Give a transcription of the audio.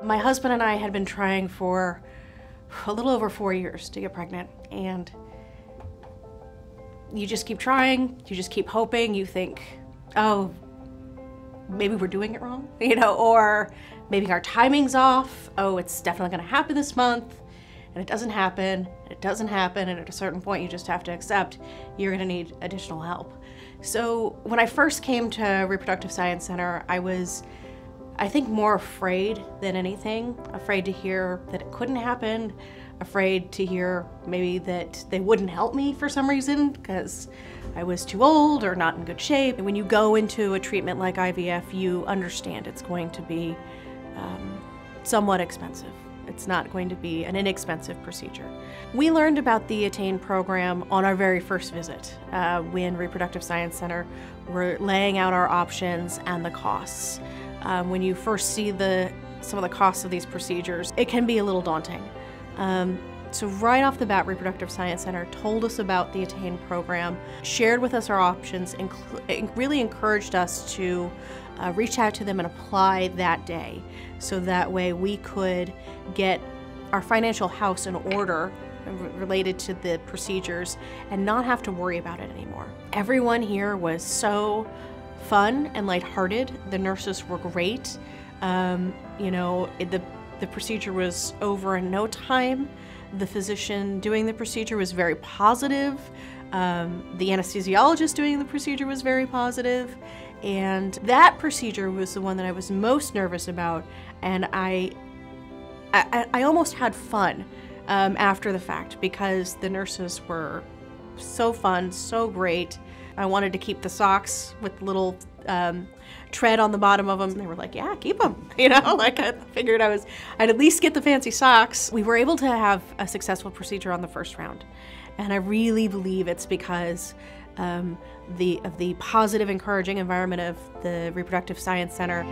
My husband and I had been trying for a little over 4 years to get pregnant, and you just keep trying, you just keep hoping, you think, oh, maybe we're doing it wrong, or maybe our timing's off, oh, it's definitely gonna happen this month, and it doesn't happen, and at a certain point you just have to accept you're gonna need additional help. So when I first came to Reproductive Science Center, I think more afraid than anything, afraid to hear that it couldn't happen, afraid to hear maybe that they wouldn't help me for some reason because I was too old or not in good shape. And when you go into a treatment like IVF, you understand it's going to be somewhat expensive. It's not going to be an inexpensive procedure. We learned about the Attain program on our very first visit when Reproductive Science Center were laying out our options and the costs. When you first see some of the costs of these procedures, it can be a little daunting. So right off the bat, Reproductive Science Center told us about the Attain program, shared with us our options, and really encouraged us to reach out to them and apply that day. So that way we could get our financial house in order related to the procedures and not have to worry about it anymore. Everyone here was so fun and lighthearted. The nurses were great. The procedure was over in no time. The physician doing the procedure was very positive. The anesthesiologist doing the procedure was very positive. And that procedure was the one that I was most nervous about, and I almost had fun after the fact because the nurses were so fun, so great. I wanted to keep the socks with little tread on the bottom of them. And they were like, yeah, keep them. I figured I'd at least get the fancy socks. We were able to have a successful procedure on the first round. And I really believe it's because of the positive, encouraging environment of the Reproductive Science Center.